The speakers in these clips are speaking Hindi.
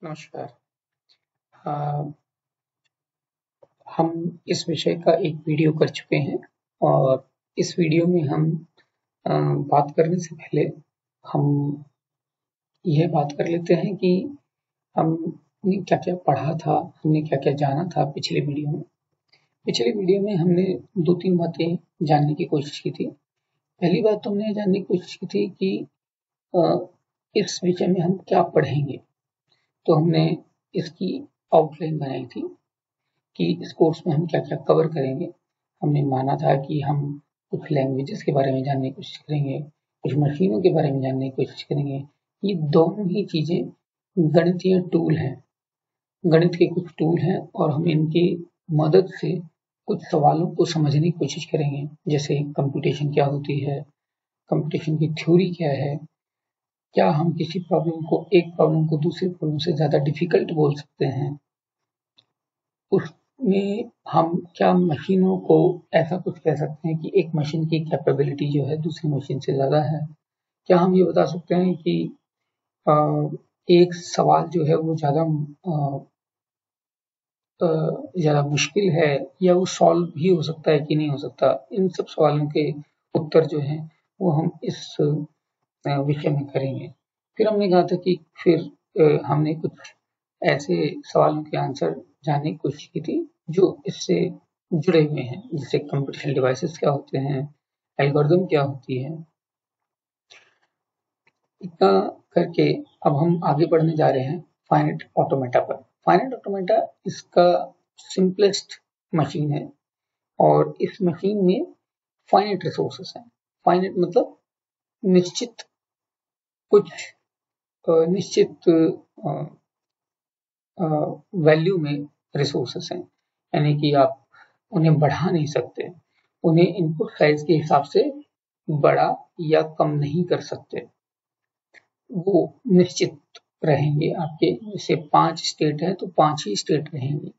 नमस्कार। अ, हम इस विषय का एक वीडियो कर चुके हैं और इस वीडियो में हम बात करने से पहले हम यह बात कर लेते हैं कि हमने क्या-क्या पढ़ा था, हमने क्या-क्या जाना था पिछले वीडियो में। पिछले वीडियो में हमने 2-3 बातें जानने की कोशिश की थी। पहली बात तो हमने जानने की कोशिश की थी कि अ, इस विषय में हम क्या पढ़ेंगे। तो हमने इसकी आउटलाइन बनाई थी कि इस कोर्स में हम क्या-क्या कवर करेंगे। हमने माना था कि हम कुछ लैंग्वेजेस के बारे में जानने की कोशिश करेंगे, कुछ मशीनों के बारे में जानने की कोशिश करेंगे। ये दोनों ही चीज़ें गणितीय टूल हैं, गणित के कुछ टूल हैं और हम इनकी मदद से कुछ सवालों को समझने की कोशिश करेंगे। जैसे कंप्यूटेशन क्या होती है, कंप्यूटेशन की थ्योरी क्या है, क्या हम किसी एक प्रॉब्लम को दूसरी प्रॉब्लम से ज़्यादा डिफिकल्ट बोल सकते हैं। उसमें हम क्या मशीनों को ऐसा कुछ कह सकते हैं कि एक मशीन की कैपेबिलिटी जो है दूसरी मशीन से ज़्यादा है? क्या हम ये बता सकते हैं कि अ, एक सवाल जो है वो ज़्यादा मुश्किल है या वो सॉल्व भी हो सकता है कि नहीं हो सकता? इन सब सवालों के उत्तर जो हैं वो हम इस विषय में करेंगे। फिर हमने कहा था कि फिर हमने कुछ ऐसे सवालों के आंसर जानने की कोशिश की थी जो इससे जुड़े हुए हैं, जैसे कंप्यूटेशनल डिवाइसेस क्या होते हैं, एल्गोरिदम क्या होती है। इतना करके अब हम आगे बढ़ने जा रहे हैं फाइनाइट ऑटोमेटा पर। फाइनाइट ऑटोमेटा इसका सिंपलेस्ट मशीन है और इस मशीन में फाइनाइट रिसोर्सेस हैं। फाइनाइट मतलब निश्चित कुछ निश्चित वैल्यू में रिसोर्सेस हैं, यानी कि आप उन्हें बढ़ा नहीं सकते, उन्हें इनपुट साइज के हिसाब से बड़ा या कम नहीं कर सकते। वो निश्चित रहेंगे आपके। जैसे 5 स्टेट है तो 5 ही स्टेट रहेंगी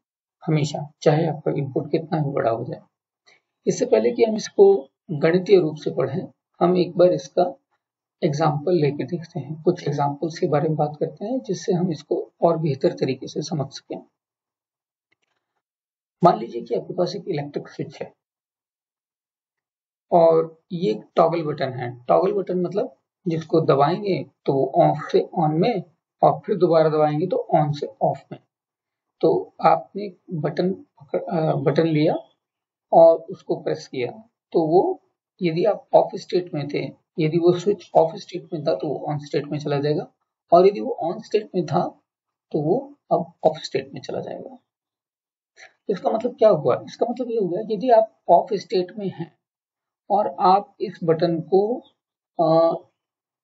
हमेशा, चाहे आपका इनपुट कितना भी बड़ा हो जाए। इससे पहले कि हम इसको गणितीय रूप से पढ़ें, हम एक बार इसका एग्जाम्पल लेके देखते हैं। कुछ एग्जाम्पल्स के बारे में बात करते हैं जिससे हम इसको और बेहतर तरीके से समझ सकें। मान लीजिए कि आपके पास एक इलेक्ट्रिक स्विच है और ये एक टॉगल बटन है। टॉगल बटन मतलब जिसको दबाएंगे तो वो ऑफ से ऑन में और फिर दोबारा दबाएंगे तो ऑन से ऑफ में। तो आपने बटन लिया और उसको प्रेस किया तो वो, यदि आप ऑफ स्टेट में थे, यदि वो स्विच ऑफ स्टेट में था तो वो ऑन स्टेट में चला जाएगा, और यदि वो ऑन स्टेट में था तो वो अब ऑफ स्टेट में चला जाएगा। इसका मतलब क्या हुआ? इसका मतलब ये हुआ कि यदि आप ऑफ स्टेट में हैं और आप इस बटन को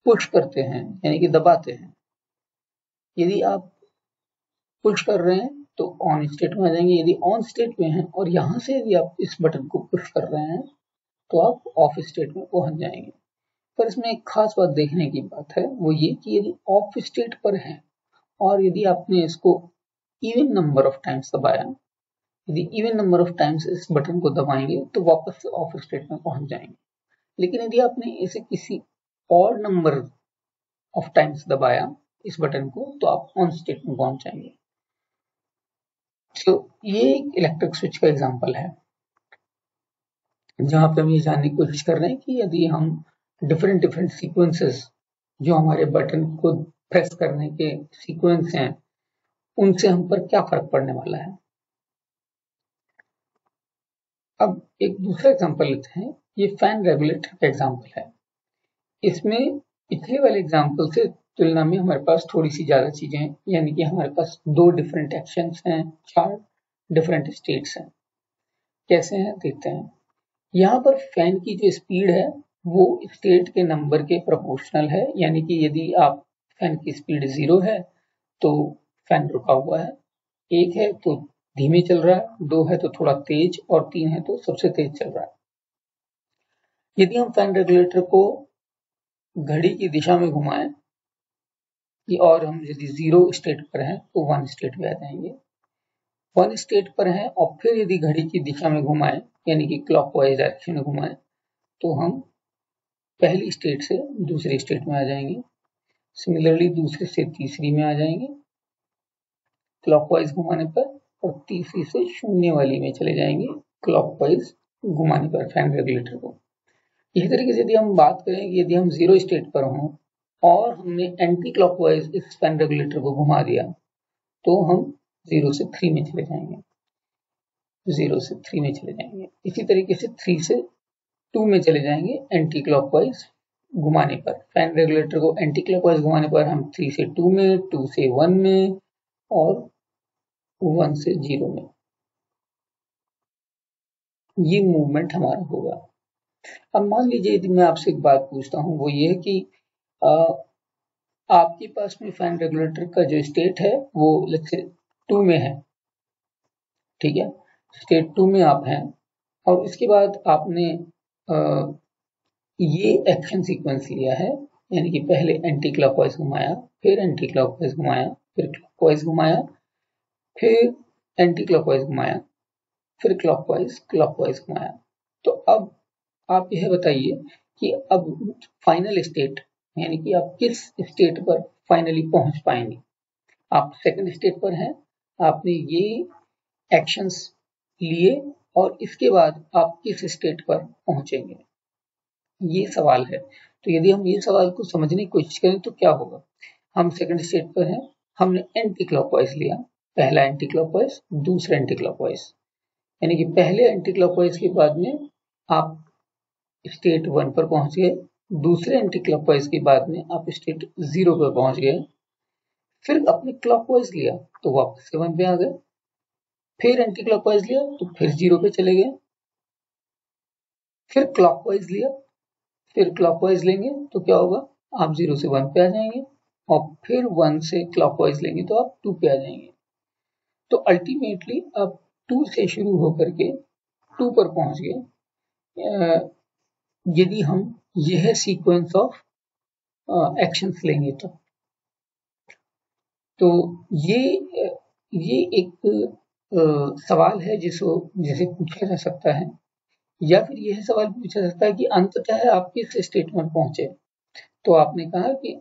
पुश करते हैं, यानी कि दबाते हैं। यदि आप पुश कर रहे हैं तो ऑन स्टेट में आ जाएंगे, यदि ऑन स्टेट में हैं और यहाँ से यदि आप इस बटन को पुश कर रहे हैं तो आप ऑफ स्टेट में पहुंच जाएंगे। पर इसमें एक खास बात देखने की बात है, वो ये कि यदि ऑफ स्टेट पर है और यदि आपने इसको इवन नंबर ऑफ टाइम्स दबाया, यदि इवन नंबर ऑफ टाइम्स इस बटन को दबाएंगे तो वापस से ऑफ स्टेट में पहुंच जाएंगे। लेकिन यदि आपने इसे किसी और नंबर ऑफ टाइम्स दबाया इस बटन को तो आप ऑन स्टेट में पहुंच जाएंगे। तो ये एक इलेक्ट्रिक स्विच का एग्जांपल है जहां पे हम ये जानने की कोशिश कर रहे हैं कि यदि हम डिफरेंट सीक्वेंसेस जो हमारे बटन को प्रेस करने के सीक्वेंस हैं, उनसे हम पर क्या फर्क पड़ने वाला है। अब एक दूसरा एग्जांपल लेते हैं। ये फैन रेगुलेटर का एग्जांपल है। इसमें पिछले वाले एग्जांपल से तुलना में हमारे पास थोड़ी सी ज्यादा चीजें हैं, यानी कि हमारे पास 2 डिफरेंट एक्शंस हैं, 4 डिफरेंट स्टेट्स हैं। कैसे हैं देखते हैं। यहाँ पर फैन की जो स्पीड है वो स्टेट के नंबर के प्रोपोर्शनल है, यानी कि यदि आप फैन की स्पीड 0 है तो फैन रुका हुआ है, 1 है तो धीमे चल रहा है, 2 है तो थोड़ा तेज और 3 है तो सबसे तेज चल रहा है। यदि हम फैन रेगुलेटर को घड़ी की दिशा में घुमाएं और हम यदि 0 स्टेट पर हैं तो 1 स्टेट में आ जाएंगे, 1 स्टेट पर हैं और फिर यदि घड़ी की दिशा में घुमाएं, यानी कि क्लॉकवाइज डायरेक्शन में घुमाएं, तो हम पहली स्टेट से दूसरी स्टेट में आ जाएंगे। सिमिलरली दूसरे से तीसरी में आ जाएंगे क्लॉकवाइज घुमाने पर, और तीसरी से शून्य वाली में चले जाएंगे क्लॉकवाइज घुमाने पर फैन रेगुलेटर को। इसी तरीके से यदि हम बात करें कि यदि हम जीरो स्टेट पर हों और हमने एंटी क्लॉकवाइज इस फैन रेगुलेटर को घुमा दिया तो हम 0 से 3 में चले जाएंगे, 0 से 3 में चले जाएंगे। इसी तरीके से 3 से 2 में चले जाएंगे एंटी क्लॉकवाइज घुमाने पर। फैन रेगुलेटर को एंटी क्लॉकवाइज घुमाने पर हम 3 से 2 में, 2 से 1 में और 1 से 0 में ये मूवमेंट हमारा होगा। अब मान लीजिए यदि मैं आपसे एक बात पूछता हूं, वो ये है कि आपके पास में फैन रेगुलेटर का जो स्टेट है वो लेट्स से 2 में है, ठीक है, स्टेट 2 में आप हैं, और इसके बाद आपने ये एक्शन सीक्वेंस लिया है, यानी कि पहले एंटी क्लॉकवाइज घुमाया, फिर एंटी क्लॉकवाइज घुमाया, फिर क्लॉकवाइज घुमाया, फिर एंटी क्लॉकवाइज घुमाया, फिर क्लॉकवाइज घुमाया। तो अब आप यह बताइए कि अब फाइनल स्टेट यानी कि आप किस स्टेट पर फाइनली पहुंच पाएंगे। आप सेकंड स्टेट पर हैं, आपने ये एक्शंस लिए और इसके बाद आप किस स्टेट पर पहुंचेंगे, ये सवाल है। तो यदि हम ये सवाल को समझने की कोशिश करें तो क्या होगा। हम सेकंड स्टेट पर हैं, हमने एंटी क्लॉकवाइज लिया, पहला एंटी क्लॉकवाइज, दूसरा एंटी क्लॉकवाइज, यानी कि पहले एंटी क्लॉकवाइज के बाद में आप स्टेट 1 पर पहुंच गए, दूसरे एंटी क्लॉकवाइज के बाद में आप स्टेट 0 पर पहुंच गए, फिर आपने क्लॉकवाइज लिया तो वापस से 1 पे आ गए, फिर एंटी क्लॉकवाइज लिया तो फिर 0 पे चले गए, फिर क्लॉकवाइज लिया, फिर क्लॉकवाइज लेंगे तो क्या होगा, आप 0 से 1 पे आ जाएंगे, और फिर 1 से क्लॉकवाइज लेंगे तो आप 2 पे आ जाएंगे। तो अल्टीमेटली आप 2 से शुरू होकर के 2 पर पहुंच गए, यदि हम यह सीक्वेंस ऑफ एक्शंस लेंगे तो ये एक सवाल है जिसे पूछा जा सकता है, या फिर यह सवाल पूछा जा सकता है कि अंततः आप किस स्टेट में पहुंचे। तो आपने कहा कि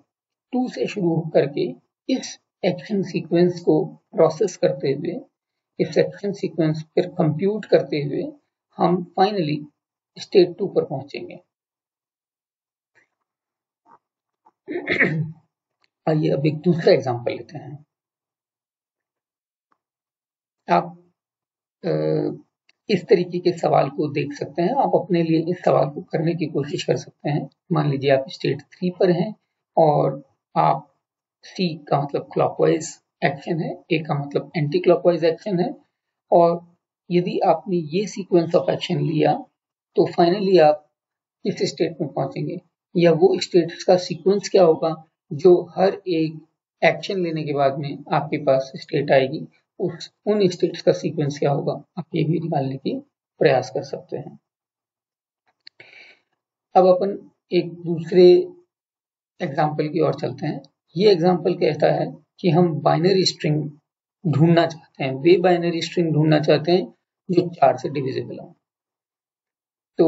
2 से शुरू होकर के इस एक्शन सीक्वेंस को प्रोसेस करते हुए, इस एक्शन सीक्वेंस पर कंप्यूट करते हुए हम फाइनली स्टेट 2 पर पहुंचेंगे। आइए अब एक दूसरा एग्जांपल लेते हैं। आप इस तरीके के सवाल को देख सकते हैं, आप अपने लिए इस सवाल को करने की कोशिश कर सकते हैं। मान लीजिए आप स्टेट 3 पर हैं और आप C का मतलब क्लॉकवाइज एक्शन है, A का मतलब एंटी क्लॉकवाइज एक्शन है, और यदि आपने ये सीक्वेंस ऑफ एक्शन लिया तो फाइनली आप इस स्टेट में पहुंचेंगे, या वो स्टेट्स का सीक्वेंस क्या होगा जो हर एक एक्शन लेने के बाद में आपके पास स्टेट आएगी, उन स्टेट्स का सीक्वेंस क्या होगा, आप ये भी निकालने की प्रयास कर सकते हैं। अब अपन एक दूसरे एग्जाम्पल की ओर चलते हैं। ये एग्जाम्पल कहता है कि हम बाइनरी स्ट्रिंग ढूंढना चाहते हैं, वे बाइनरी स्ट्रिंग ढूंढना चाहते हैं जो 4 से डिविजिबल हो। तो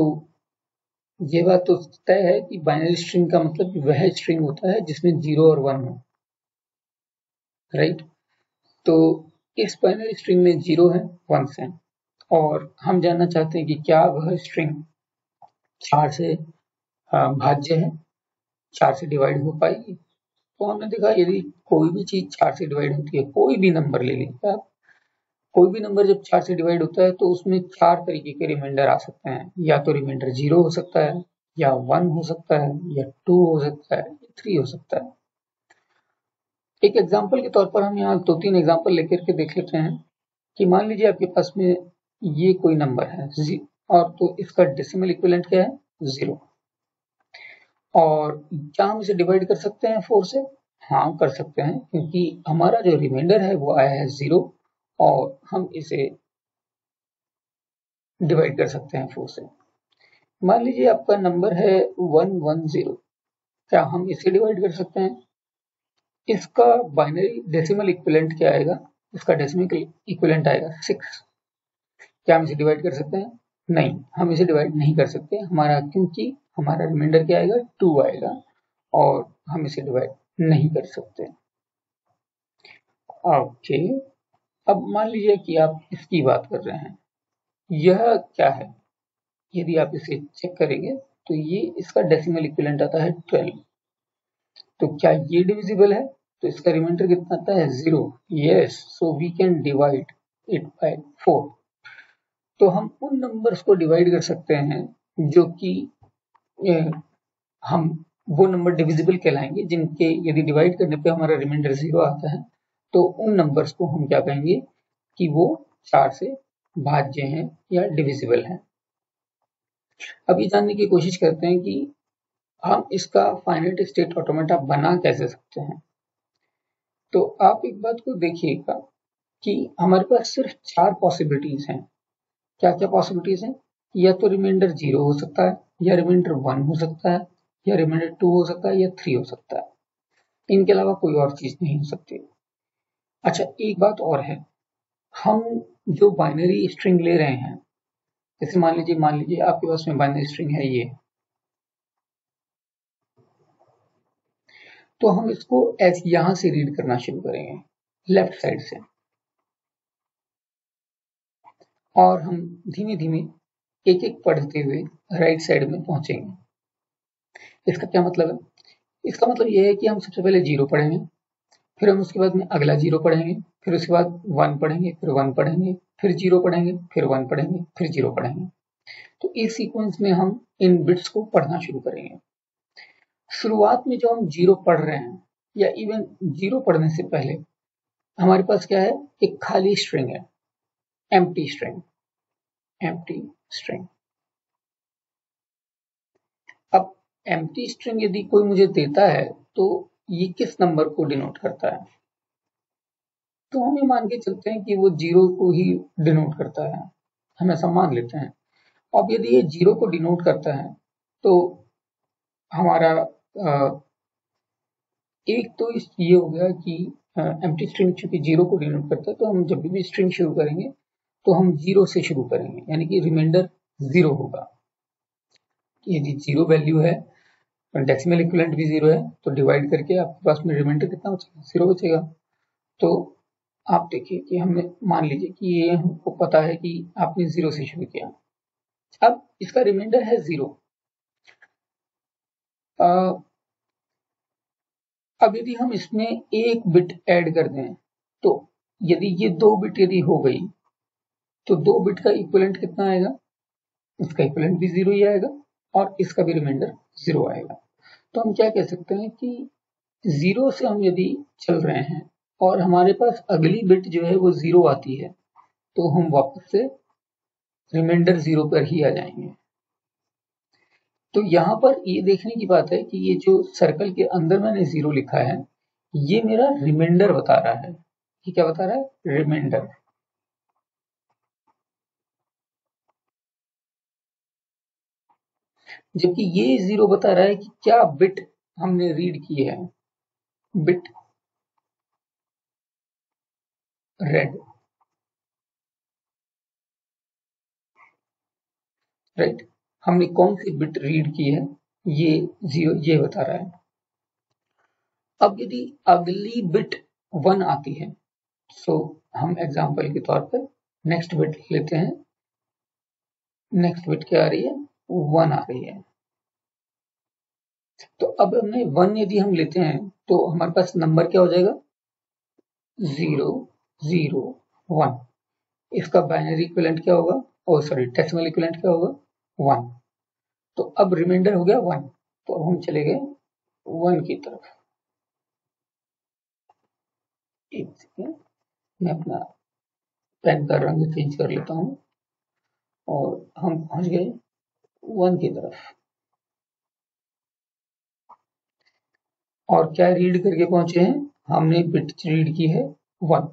ये बात तो तय है कि बाइनरी स्ट्रिंग का मतलब वह स्ट्रिंग होता है जिसमें 0 और 1 हो, राइट। तो इस बाइनरी स्ट्रिंग में 0 है, 1 है, और हम जानना चाहते हैं कि क्या वह स्ट्रिंग 4 से भाज्य है, 4 से डिवाइड हो पाएगी। तो हमने देखा यदि कोई भी चीज 4 से डिवाइड होती है, कोई भी नंबर ले लीजिए आप, कोई भी नंबर जब 4 से डिवाइड होता है तो उसमें 4 तरीके के रिमाइंडर आ सकते हैं। या तो रिमाइंडर 0 हो सकता है, या 1 हो सकता है, या 2 हो सकता है, 3 हो सकता है। एक एग्जाम्पल के तौर पर हम यहाँ 2-3 एग्जाम्पल लेकर के देख लेते हैं कि मान लीजिए आपके पास में ये कोई नंबर है और तो इसका डेसिमल इक्विवेलेंट क्या है, 0, और क्या हम इसे डिवाइड कर सकते हैं 4 से? हाँ, कर सकते हैं, क्योंकि हमारा जो रिमाइंडर है वो आया है 0 और हम इसे डिवाइड कर सकते हैं 4 से। मान लीजिए आपका नंबर है 110, क्या हम इसे डिवाइड कर सकते हैं? इसका बाइनरी डेसिमल इक्विवेलेंट क्या आएगा? इसका डेसिमल इक्विवेलेंट आएगा 6। क्या हम इसे डिवाइड कर सकते हैं? नहीं, हम इसे डिवाइड नहीं कर सकते हमारा, क्योंकि हमारा रिमाइंडर क्या आएगा, 2 आएगा, और हम इसे डिवाइड नहीं कर सकते। ओके, अब मान लीजिए कि आप इसकी बात कर रहे हैं, यह क्या है? यदि आप इसे चेक करेंगे तो ये इसका डेसिमल इक्विवेलेंट आता है 12। तो क्या ये डिविजिबल है? तो इसका रिमाइंडर कितना आता है? 0। Yes, so we can divide it by 4। तो हम उन नंबर्स को डिवाइड कर सकते हैं जो कि हम वो नंबर डिविजिबल कहलाएंगे जिनके यदि डिवाइड करने पे हमारा रिमाइंडर 0 आता है, तो उन नंबर्स को हम क्या कहेंगे कि वो 4 से भाज्य हैं या डिविजिबल हैं। अब ये जानने की कोशिश करते हैं कि हम इसका फाइनाइट स्टेट ऑटोमेटा बना कैसे सकते हैं। तो आप एक बात को देखिएगा कि हमारे पास सिर्फ 4 पॉसिबिलिटीज हैं। क्या क्या पॉसिबिलिटीज हैं? या तो रिमाइंडर 0 हो सकता है, या रिमाइंडर 1 हो सकता है, या रिमाइंडर 2 हो सकता है, या 3 हो सकता है। इनके अलावा कोई और चीज नहीं हो सकती। अच्छा, एक बात और है, हम जो बाइनरी स्ट्रिंग ले रहे हैं, जैसे मान लीजिए आपके पास में बाइनरी स्ट्रिंग है ये, तो हम इसको ऐसे यहां से रीड करना शुरू करेंगे लेफ्ट साइड से, और हम धीमे धीमे एक एक पढ़ते हुए राइट साइड में पहुंचेंगे। इसका क्या मतलब है? इसका मतलब यह है कि हम सबसे पहले 0 पढ़ेंगे, फिर हम उसके बाद में अगला 0 पढ़ेंगे, फिर उसके बाद 1 पढ़ेंगे, फिर 1 पढ़ेंगे, फिर 0 पढ़ेंगे, फिर 1 पढ़ेंगे, फिर 0 पढ़ेंगे। तो इस सीक्वेंस में हम इन बिट्स को पढ़ना शुरू करेंगे। शुरुआत में जो हम 0 पढ़ रहे हैं, या इवन 0 पढ़ने से पहले हमारे पास क्या है? एक खाली स्ट्रिंग है, एम्प्टी स्ट्रिंग, एम्प्टी स्ट्रिंग। अब एम्प्टी स्ट्रिंग यदि कोई मुझे देता है तो ये किस नंबर को डिनोट करता है? तो हम ये मान के चलते हैं कि वो 0 को ही डिनोट करता है, हम ऐसा मान लेते हैं। अब यदि ये 0 को डिनोट करता है तो हमारा एक तो ये हो गया कि एम्प्टी स्ट्रिंग चूंकि 0 को डिनोट करता है, तो हम जब भी स्ट्रिंग शुरू करेंगे तो हम 0 से शुरू करेंगे, यानी कि रिमाइंडर 0 होगा। यदि 0 वैल्यू है, डेसिमल इक्विवेलेंट भी 0 है, तो डिवाइड करके आपके पास में रिमाइंडर कितना बचेगा? 0 बचेगा। तो आप देखिए कि हमने मान लीजिए कि ये हमको पता है कि आपने 0 से शुरू किया, अब इसका रिमाइंडर है 0। अब यदि हम इसमें एक बिट ऐड कर दें, तो यदि ये 2 बिट यदि हो गई, तो 2 बिट का इक्विवेलेंट कितना आएगा? इसका इक्विवेलेंट भी 0 ही आएगा, और इसका भी रिमाइंडर 0 आएगा। तो हम क्या कह सकते हैं कि 0 से हम यदि चल रहे हैं और हमारे पास अगली बिट जो है वो 0 आती है, तो हम वापस से रिमाइंडर 0 पर ही आ जाएंगे। तो यहाँ पर ये देखने की बात है कि ये जो सर्कल के अंदर मैंने 0 लिखा है, ये मेरा रिमाइंडर बता रहा है। ये क्या बता रहा है? रिमाइंडर। जबकि ये 0 बता रहा है कि क्या बिट हमने रीड की है, बिट रेड, राइट। हमने कौन सी बिट रीड की है, ये 0 ये बता रहा है। अब यदि अगली बिट 1 आती है, सो हम एग्जांपल के तौर पर नेक्स्ट बिट लेते हैं। नेक्स्ट बिट क्या आ रही है? 1 आ रही है। तो अब हमने 1 यदि हम लेते हैं तो हमारे पास नंबर क्या हो जाएगा? 0 0 1। इसका बाइनरी इक्विवेलेंट क्या होगा? ओ सॉरी, डेसिमल इक्विवेलेंट क्या होगा? 1। तो अब रिमाइंडर हो गया 1। तो अब हम चले गए 1 की तरफ। एक सेकेंड, मैं अपना पेन का रंग चेंज कर लेता हूं, और हम पहुंच गए 1 की तरफ। और क्या रीड करके पहुंचे हैं? हमने बिट रीड की है 1।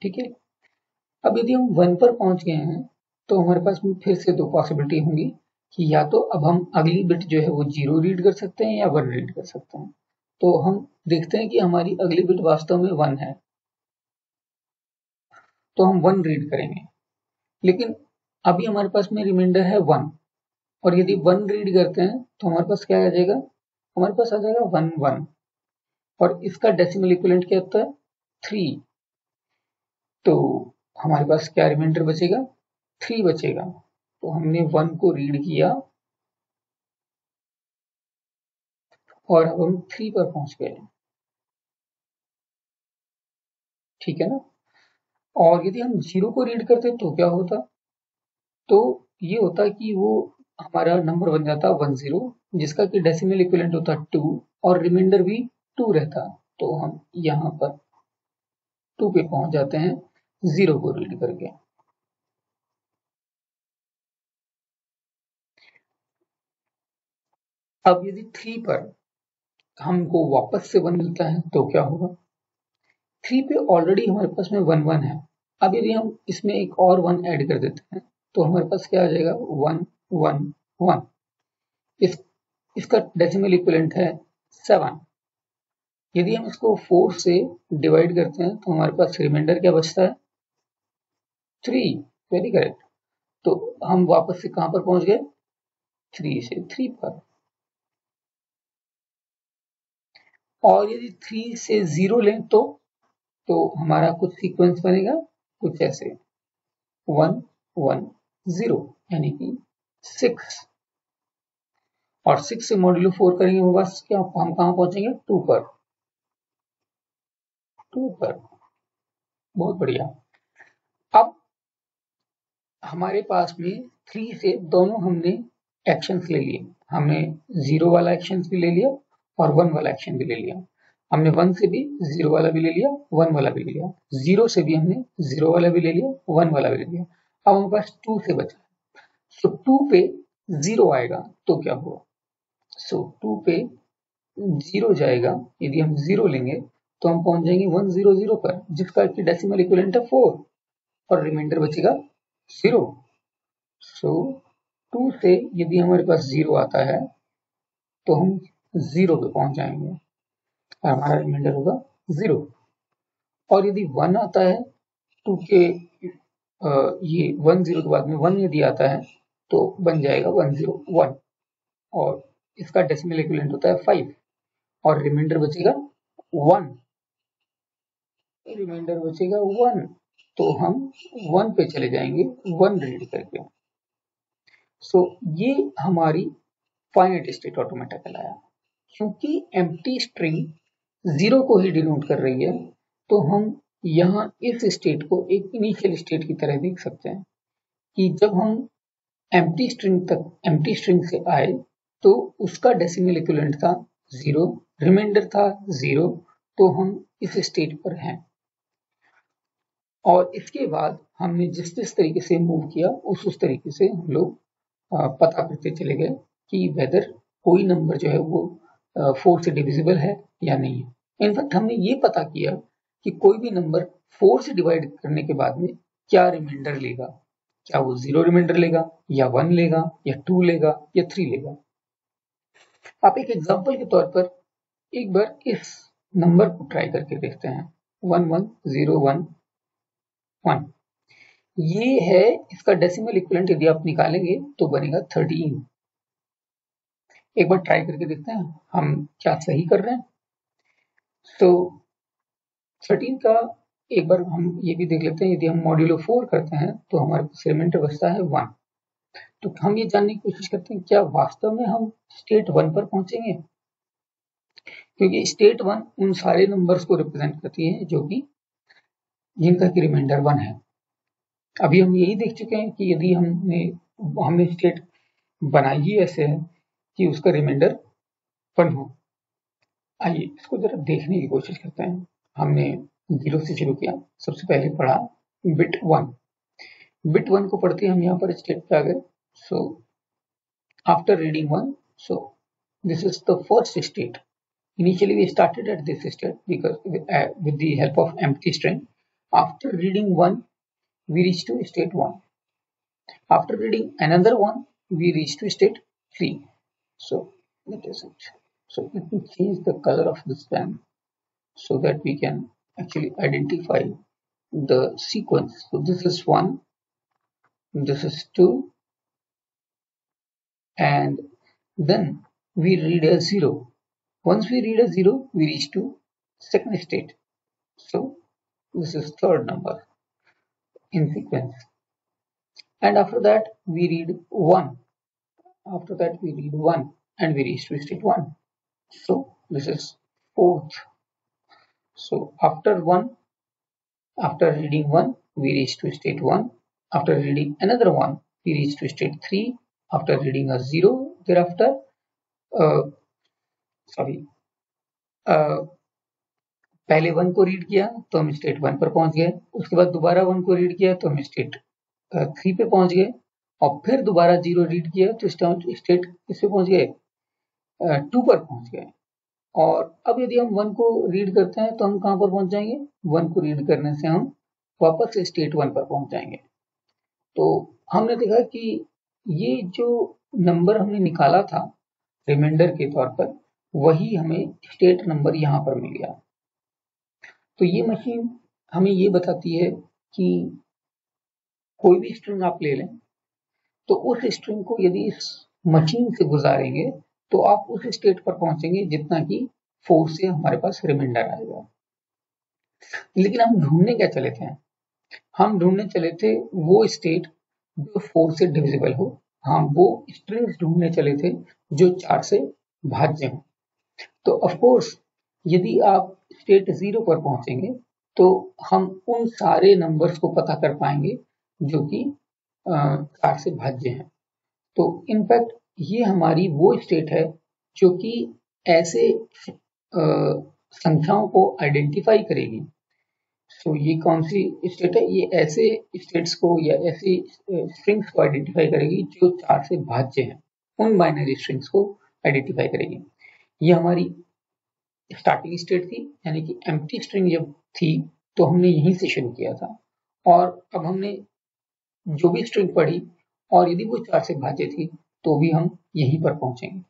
ठीक है। अब यदि हम 1 पर पहुंच गए हैं, तो हमारे पास में फिर से 2 पॉसिबिलिटी होंगी कि या तो अब हम अगली बिट जो है वो 0 रीड कर सकते हैं या 1 रीड कर सकते हैं। तो हम देखते हैं कि हमारी अगली बिट वास्तव में 1 है, तो हम 1 रीड करेंगे। लेकिन अभी हमारे पास में रिमाइंडर है 1, और यदि 1 रीड करते हैं तो हमारे पास क्या आ जाएगा? हमारे पास आ जाएगा 1 1, और इसका डेसिमल इक्विवेलेंट क्या होता है? 3। तो हमारे पास क्या रिमाइंडर बचेगा, 3 बचेगा। तो हमने 1 को रीड किया और अब हम 3 पर पहुंच गए, ठीक है ना। और यदि हम 0 को रीड करते तो क्या होता, तो ये होता कि वो हमारा नंबर बन जाता 10, जिसका कि डेसिमल इक्विवेलेंट होता 2 और रिमाइंडर भी 2 रहता। तो हम यहाँ पर 2 पे पहुंच जाते हैं 0 को रीड करके। अब यदि 3 पर हमको वापस से 1 मिलता है तो क्या होगा, 3 पे ऑलरेडी हमारे पास में 1 1 है। अब यदि हम इसमें एक और 1 ऐड कर देते हैं तो हमारे पास क्या आ जाएगा, 1 1 1। इसका डेसिमल इक्विवेलेंट है 7। यदि हम इसको 4 से डिवाइड करते हैं तो हमारे पास रिमाइंडर क्या बचता है, 3। Very correct. तो हम वापस से कहां पर पहुंच गए, 3 से 3 पर। और यदि 3 से 0 लें तो हमारा कुछ सीक्वेंस बनेगा कुछ ऐसे 1 1 0, यानी कि 6। और 6 से मॉड्यूलो 4 करेंगे वो बस क्या, हम कहां पहुंचेंगे, 2 पर। 2 पर, बहुत बढ़िया। अब हमारे पास में 3 से दोनों हमने एक्शंस ले लिए, हमने 0 वाला एक्शन भी ले लिया और 1 वाला एक्शन भी ले लिया। हमने 1 से भी 0 वाला भी ले लिया, 1 वाला भी ले लिया। 0 से भी हमने 0 वाला भी ले लिया, 1 वाला भी ले लिया। अब हमारे पास 2 से बचा। सो 2 पे 0 आएगा तो क्या होगा, सो 2 पे 0 जाएगा। यदि हम 0 लेंगे तो हम पहुंच जाएंगे 100 पर, जिसका कि डेसिमल इक्विवेलेंट है 4 और रिमाइंडर बचेगा 0। सो 2 से यदि हमारे पास 0 आता है तो हम 0 पे पहुंच जाएंगे और हमारा रिमाइंडर होगा 0। और यदि 1 आता है 2 के ये 10 के बाद में 1 यदि आता है तो बन जाएगा 101 और इसका डेसिमल इक्विवेलेंट होता है 5 और रिमाइंडर बचेगा 1। रिमाइंडर बचेगा 1, तो हम 1 पे चले जाएंगे 1 रीड करके। सो ये हमारी फाइनाइट स्टेट ऑटोमेटा कहलाया। क्योंकि एम्प्टी स्ट्रिंग 0 को ही डिनोट कर रही है तो हम यहाँ इस स्टेट को एक इनिशियल स्टेट की तरह देख सकते हैं कि जब हम एम्प्टी स्ट्रिंग से आए तो उसका डेसिमल इक्विवेलेंट था 0, रिमाइंडर था 0, तो हम इस स्टेट पर हैं। और इसके बाद हमने जिस जिस तरीके से मूव किया उस तरीके से हम लोग पता करते चले गए कि वेदर कोई नंबर जो है वो 4 से डिविजिबल है या नहीं है। इनफैक्ट हमने ये पता किया कि कोई भी नंबर 4 से डिवाइड करने के बाद में क्या रिमाइंडर लेगा, क्या वो 0 रिमाइंडर लेगा या 1 लेगा या 2 लेगा या 3 लेगा। आप एक एग्जांपल के तौर पर एक बार इस नंबर को ट्राई करके देखते हैं, 11011। ये है इसका डेसिमल इक्विवेलेंट, यदि आप निकालेंगे तो बनेगा 13। एक बार ट्राई करके देखते हैं हम क्या सही कर रहे हैं। तो 13 का एक बार हम ये भी देख लेते हैं, यदि हम मॉड्यूलो 4 करते हैं तो हमारे पास रिमाइंडर बचता है 1। तो हम ये जानने की कोशिश करते हैं क्या वास्तव में हम स्टेट 1 पर पहुंचेंगे, क्योंकि स्टेट 1 उन सारे नंबर्स को रिप्रेजेंट करती है जो कि जिनका की रिमाइंडर 1 है। अभी हम यही देख चुके हैं कि यदि हमने स्टेट बनाई ही ऐसे है कि उसका रिमाइंडर 1 हो। आइए इसको जरा देखने की कोशिश करते हैं। हमने 0 से शुरू किया, सबसे पहले पढ़ा बिट 1। बिट 1 को पढ़ते हम यहाँ पर स्टेट पे आ गए। So after reading 1, so this is the first state. Initially we started at this state because with the help of empty string. After reading 1, we reach to state 1. After reading another 1, we reach to state 3. So that is it. So let me change the color of this pen so that we can actually identify the sequence. So this is 1, this is 2, and then we read a 0. Once we read a 0, we reach to second state. So this is third number. in sequence, and after that we read 1. After that we read 1 and we reach to state 1. So this is fourth. So after reading 1 we reach to state 1. After reading another 1 we reach to state 3. After reading a 0 thereafter पहले 1 को रीड किया तो हम स्टेट 1 पर पहुंच गए, उसके बाद दोबारा 1 को रीड किया तो हम स्टेट 3 पे पहुंच गए, और फिर दोबारा 0 रीड किया तो स्टेट किससे पहुंच गए, 2 पर पहुंच गए। और अब यदि हम 1 को रीड करते हैं तो हम कहां पर पहुंच जाएंगे, 1 को रीड करने से हम वापस से स्टेट 1 पर पहुंच जाएंगे। तो हमने देखा कि ये जो नंबर हमने निकाला था रिमाइंडर के तौर पर, वही हमें स्टेट नंबर यहाँ पर मिल गया। तो ये मशीन हमें ये बताती है कि कोई भी स्ट्रिंग आप ले लें तो उस स्ट्रिंग को यदि इस मशीन से गुजारेंगे तो आप उस स्टेट पर पहुंचेंगे जितना कि 4 से हमारे पास रिमाइंडर आएगा। लेकिन हम ढूंढने क्या चले थे, हम ढूंढने चले थे वो स्टेट जो 4 से डिविजिबल हो, हम वो स्ट्रिंग्स ढूंढने चले थे जो 4 से भाज्य हो। तो ऑफ कोर्स यदि आप स्टेट 0 पर पहुंचेंगे तो हम उन सारे नंबर्स को पता कर पाएंगे जो कि 4 से भाज्य हैं। तो इनफैक्ट ये हमारी वो स्टेट है जो कि ऐसे संख्याओं को आइडेंटिफाई करेगी। सो ये कौन सी स्टेट है, ये ऐसे स्टेट्स को या ऐसी स्ट्रिंग्स को आइडेंटिफाई करेगी जो 4 से भाज्य हैं, उन बाइनरी स्ट्रिंग्स को आइडेंटिफाई करेगी। ये हमारी स्टार्टिंग स्टेट थी, यानी कि एम्प्टी स्ट्रिंग जब थी तो हमने यहीं से शुरू किया था, और अब हमने जो भी स्ट्रिंग पढ़ी और यदि वो 4 से भाज्य थी तो भी हम यहीं पर पहुंचेंगे।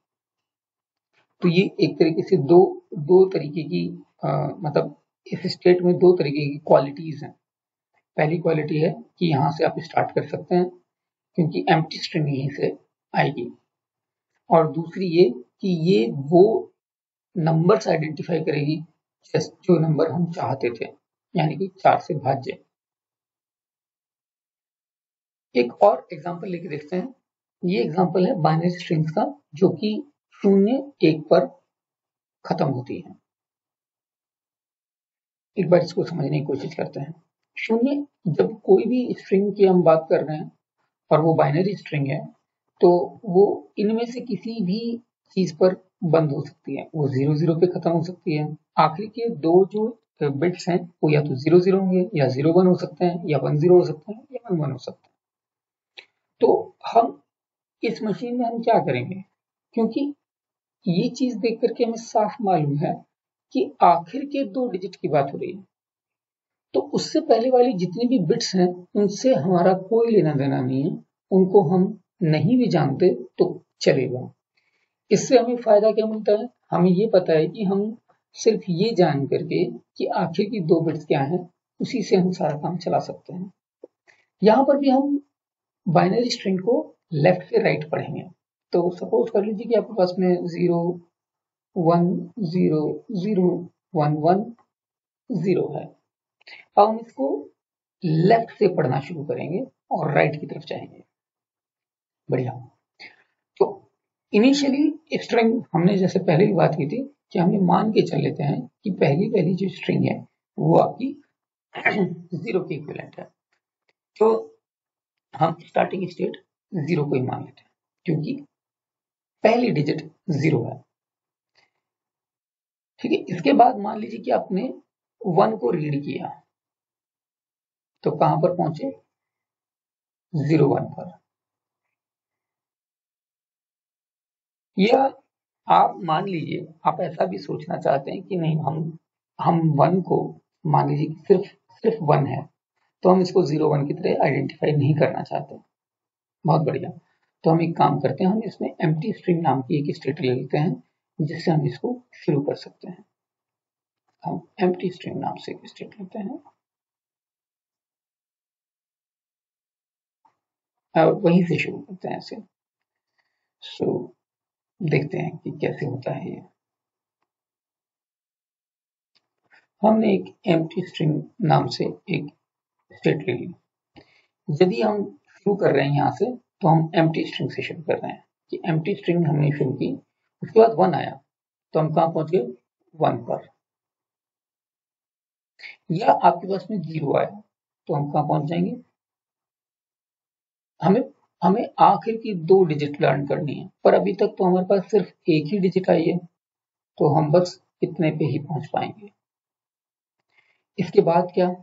तो ये एक तरीके से दो तरीके की मतलब इस स्टेट में 2 तरीके की क्वालिटीज हैं। पहली क्वालिटी है कि यहाँ से आप स्टार्ट कर सकते हैं क्योंकि एम्प्टी स्ट्रिंग यहीं से आएगी, और दूसरी ये कि ये वो नंबर्स आइडेंटिफाई करेगी जो नंबर हम चाहते थे, यानी कि 4 से भाज्य। एक और एग्जांपल लेके देखते हैं। ये एग्जांपल है बाइनरी स्ट्रिंग्स का जो कि 0 1 पर खत्म होती है। एक बार इसको समझने की कोशिश करते हैं। 0, जब कोई भी स्ट्रिंग की हम बात कर रहे हैं और वो बाइनरी स्ट्रिंग है तो वो इनमें से किसी भी चीज पर बंद हो सकती है, वो 0 0 पे खत्म हो सकती है। आखिरी के 2 जो बिट्स हैं वो या तो 0 0 होंगे या 0 1 हो सकते हैं, या 1 0 हो सकते हैं, या 1 1 हो सकते हैं। तो हम इस मशीन में हम क्या करेंगे, क्योंकि ये चीज देख करके हमें साफ मालूम है कि आखिर के 2 डिजिट की बात हो रही है, तो उससे पहले वाली जितनी भी बिट्स हैं उनसे हमारा कोई लेना देना नहीं है, उनको हम नहीं भी जानते तो चलेगा। इससे हमें फायदा क्या मिलता है, हमें ये पता है कि हम सिर्फ ये जान करके कि आखिर की 2 बिट्स क्या हैं उसी से हम सारा काम चला सकते हैं। यहाँ पर भी हम बाइनरी स्ट्रिंग को लेफ्ट से राइट पढ़ेंगे। तो सपोज कर लीजिए कि आपके पास में 0 1 0 0 1 1 0 है। अब हम इसको लेफ्ट से पढ़ना शुरू करेंगे और राइट की तरफ जाएंगे। बढ़िया। तो इनिशियली स्ट्रिंग हमने जैसे पहले भी बात की थी कि हमें मान के चल लेते हैं कि पहली जो स्ट्रिंग है वो आपकी 0 के इक्विवेलेंट है। तो हम स्टार्टिंग स्टेट 0 को ही मान लेते हैं क्योंकि पहली डिजिट 0 है। ठीक है, इसके बाद मान लीजिए कि आपने 1 को रीड किया तो कहां पर पहुंचे, 0 1 पर। या आप मान लीजिए आप ऐसा भी सोचना चाहते हैं कि नहीं, हम 1 को मान लीजिए कि सिर्फ 1 है तो हम इसको 0 1 की तरह आइडेंटिफाई नहीं करना चाहते। बहुत बढ़िया। तो हम एक काम करते हैं, हम इसमें एम्प्टी स्ट्रिंग नाम की एक स्टेट ले लेते हैं जिससे हम इसको शुरू कर सकते हैं। हम एम्प्टी स्ट्रिंग नाम से एक स्टेट लेते हैं और वहीं से शुरू करते हैं इसे। सो देखते हैं कि कैसे होता है ये। हमने एक एम्प्टी स्ट्रिंग नाम से एक स्टेट ले ली। यदि हम शुरू कर रहे हैं यहाँ से तो हम एम्प्टी स्ट्रिंग से शुरू कर रहे हैं कि एम्प्टी स्ट्रिंग हमने शुरू की, उसके बाद 1 आया तो हम कहाँ पहुंच गए 1 पर, या आपके पास में 0 आया तो हम कहाँ पहुंच जाएंगे, हमें हमें आखिर की 2 डिजिट लर्न करनी है, पर अभी तक तो हमारे पास सिर्फ एक ही डिजिट आई है तो हम बस इतने पे ही पहुंच पाएंगे। इसके बाद क्या,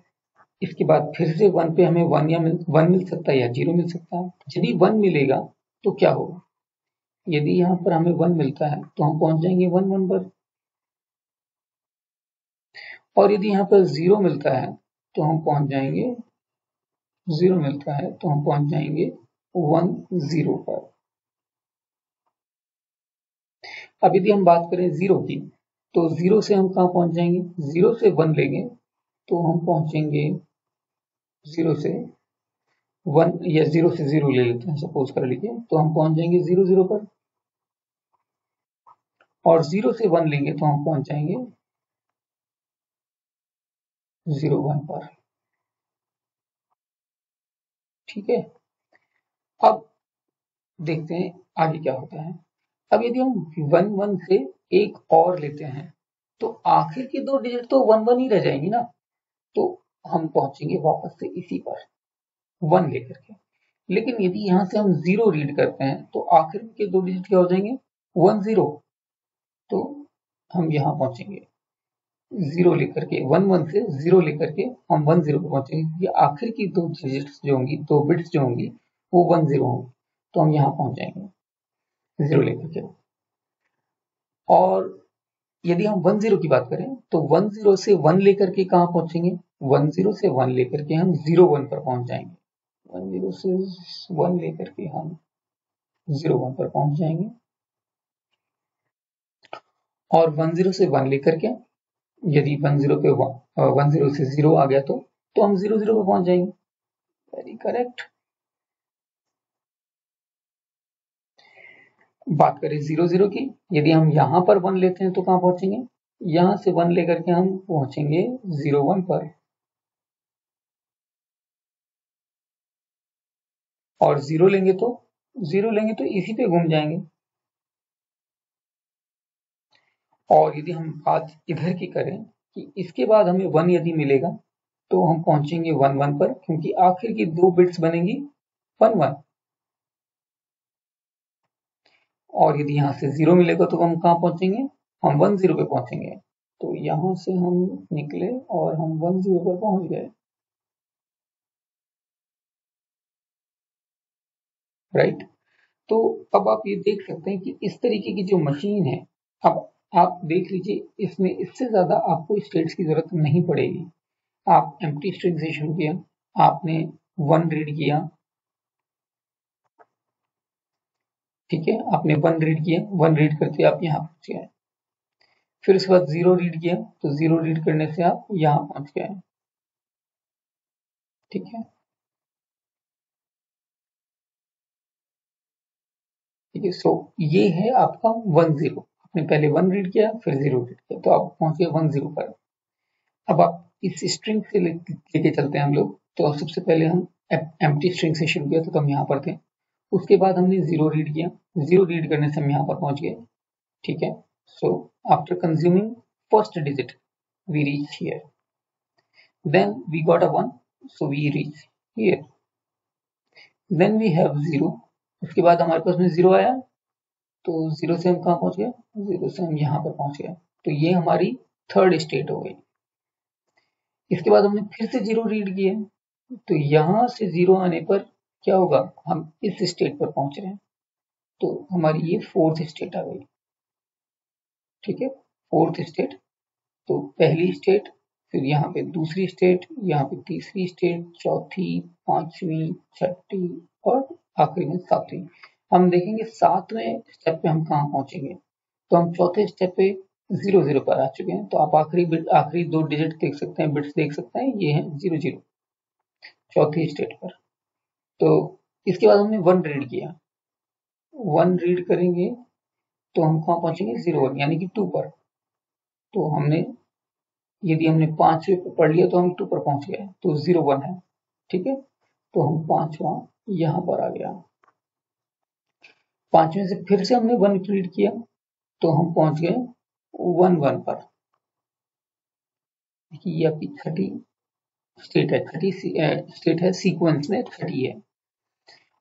इसके बाद फिर से 1 पे हमें 1 मिल सकता है या 0 मिल सकता है। यदि 1 मिलेगा तो क्या होगा, यदि यहाँ पर हमें 1 मिलता है तो हम पहुंच जाएंगे 1 पर, और यदि यहाँ पर 0 मिलता है तो हम पहुंच जाएंगे 0 मिलता है तो हम पहुंच जाएंगे 1 0 पर। अब यदि हम बात करें 0 की तो 0 से हम कहाँ पहुंच जाएंगे, 0 से 1 लेंगे तो हम पहुंचेंगे 0 से 1 या 0 से 0 ले लेते हैं सपोज कर लीजिए, तो हम पहुंच जाएंगे 0 0 पर, और 0 से 1 लेंगे तो हम पहुंच जाएंगे 0 1 पर। ठीक है, अब देखते हैं आगे क्या होता है। अब यदि हम 1 1 से एक और लेते हैं तो आखिर की 2 डिजिट तो 1 1 ही रह जाएंगी ना, तो हम पहुंचेंगे वापस से इसी पर 1 लेकर के। लेकिन यदि यहां से हम 0 रीड करते हैं तो आखिर के 2 डिजिट क्या हो जाएंगे 1 0, तो हम यहां पहुंचेंगे 0 लेकर के 1 1 से 0 लेकर के हम 1 0 पे पहुंचेंगे। ये आखिर की 2 डिजिट्स जो होंगी, 2 बिट्स जो होंगी वो 1 0 होंगी, तो हम यहां पहुंच जाएंगे 0 लेकर के। और यदि हम 1 0 की बात करें तो 1 0 से 1 लेकर के कहां पहुंचेंगे, 1 0 से 1 लेकर के हम 0 1 पर पहुंच जाएंगे, 1 0 से 1 लेकर के हम 0 1 पर पहुंच जाएंगे, और 1 0 से 1 लेकर के यदि 1 0 पे 1 0 से 0 आ गया तो हम 0 0 पे पहुंच जाएंगे। Very correct. बात करें 0 0 की, यदि हम यहां पर 1 लेते हैं तो कहां पहुंचेंगे, यहां से 1 लेकर के हम पहुंचेंगे 0 1 पर, और 0 लेंगे तो इसी पे घूम जाएंगे। और यदि हम बात इधर की करें कि इसके बाद हमें 1 यदि मिलेगा तो हम पहुंचेंगे 1 1 पर, क्योंकि आखिर की 2 बिट्स बनेंगी 1 1, और यदि यहां से 0 मिलेगा तो हम कहां पहुंचेंगे, हम 1 0 पे पहुंचेंगे। तो यहां से हम निकले और हम 1 0 पर पहुंच गए, राइट। तो अब आप ये देख सकते हैं कि इस तरीके की जो मशीन है, अब आप देख लीजिए इसमें इससे ज्यादा आपको स्टेट्स की जरूरत नहीं पड़ेगी। आप एम्प्टी स्ट्रिंग से शुरू किया, आपने 1 रीड किया, ठीक है, आपने 1 रीड किया, 1 रीड करके आप यहाँ पहुंच गए, फिर उसके बाद 0 रीड किया तो 0 रीड करने से आप यहाँ पहुंच गए, ठीक है। ठीक है, सो ये है आपका 1 0। आपने पहले 1 रीड किया फिर 0 रीड किया तो आप पहुंचे 1 0 पर। अब आप इस स्ट्रिंग से लेके चलते हैं हम लोग, तो सबसे पहले हम एम्प्टी स्ट्रिंग से शुरू किया तो हम यहाँ पर थे, उसके बाद हमने 0 रीड किया, 0 रीड करने से हम यहाँ पर पहुंच गए, ठीक है। So after consuming first digit we reach here, then we got a 1, so we reach here, then we have 0, उसके बाद हमारे पास में 0 आया तो 0 से हम कहाँ पहुंच गए, 0 से हम यहाँ पर पहुंच गए, तो ये हमारी थर्ड स्टेट हो गई। इसके बाद हमने फिर से 0 रीड किए तो यहां से 0 आने पर क्या होगा, हम इस स्टेट पर पहुंच रहे हैं, तो हमारी ये फोर्थ स्टेट आ गई, ठीक है। फोर्थ स्टेट, तो पहली स्टेट, फिर यहाँ पे दूसरी स्टेट, यहाँ पे तीसरी स्टेट, चौथी, पांचवी, छठी और आखिरी में सातवीं। हम देखेंगे 7वें स्टेप पे हम कहाँ पहुंचेंगे, तो हम चौथे स्टेप पे 0 0 पर आ चुके हैं, तो आप आखिरी 2 डिजिट देख सकते हैं, बिट्स देख सकते हैं, ये है 0 0 चौथी स्टेट पर। तो इसके बाद हमने 1 रीड किया, 1 रीड करेंगे तो हम कहाँ पहुंचेंगे 0 1 यानी कि 2 पर, तो यदि हमने 5वें पे पढ़ लिया तो हम 2 पर पहुंच गए, तो 0 1 है, ठीक है। तो हम 5वां यहां पर आ गया। 5वें से फिर से हमने 1 रीड किया तो हम पहुंच गए 1 पर। ये आपकी 30 स्टेट है, 30 स्टेट है, सीक्वेंस में 30 है।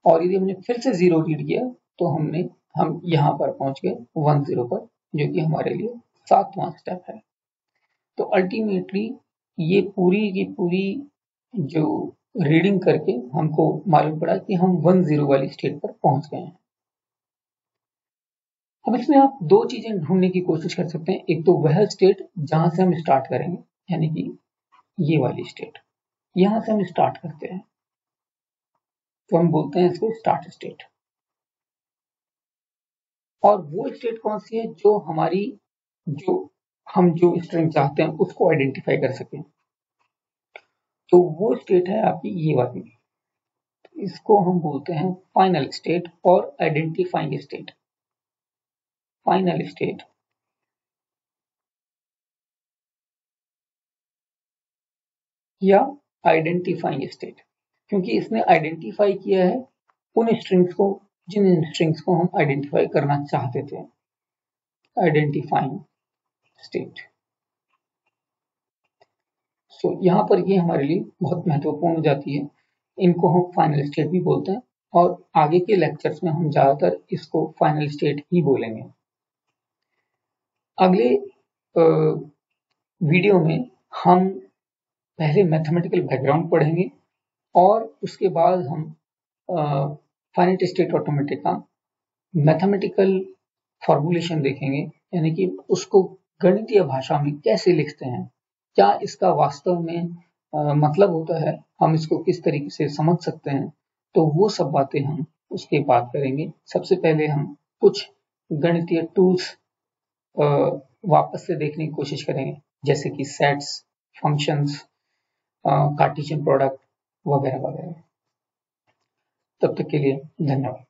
और यदि हमने फिर से 0 रीड किया तो हम यहाँ पर पहुंच गए 10 पर, जो कि हमारे लिए 7वां स्टेप है। तो अल्टीमेटली ये पूरी की पूरी जो रीडिंग करके हमको मालूम पड़ा कि हम 10 वाली स्टेट पर पहुंच गए हैं। अब इसमें आप दो चीजें ढूंढने की कोशिश कर सकते हैं। एक तो वह स्टेट जहां से हम स्टार्ट करेंगे, यानी कि ये वाली स्टेट, यहां से हम स्टार्ट करते हैं तो हम बोलते हैं इसको स्टार्ट स्टेट। और वो स्टेट कौन सी है जो हम जो स्ट्रिंग चाहते हैं उसको आइडेंटिफाई कर सकें। तो वो स्टेट है आपकी ये वाली, इसको हम बोलते हैं फाइनल स्टेट और आइडेंटिफाइंग स्टेट। फाइनल स्टेट या आइडेंटिफाइंग स्टेट, क्योंकि इसने आइडेंटिफाई किया है उन स्ट्रिंग्स को जिन स्ट्रिंग्स को हम आइडेंटिफाई करना चाहते थे। Identifying state. सो यहाँ पर ये हमारे लिए बहुत महत्वपूर्ण हो जाती है। इनको हम फाइनल स्टेट भी बोलते हैं और आगे के लेक्चर्स में हम ज्यादातर इसको फाइनल स्टेट ही बोलेंगे। अगले वीडियो में हम पहले मैथमेटिकल बैकग्राउंड पढ़ेंगे और उसके बाद हम फाइनाइट स्टेट ऑटोमेटिक का मैथमेटिकल फॉर्मुलेशन देखेंगे, यानी कि उसको गणितीय भाषा में कैसे लिखते हैं, क्या इसका वास्तव में मतलब होता है, हम इसको किस तरीके से समझ सकते हैं। तो वो सब बातें हम उसके बाद करेंगे। सबसे पहले हम कुछ गणितीय टूल्स वापस से देखने की कोशिश करेंगे, जैसे कि सेट्स, फंक्शंस, कार्टेशियन प्रोडक्ट वगैरह वगैरह। तब तक के लिए धन्यवाद।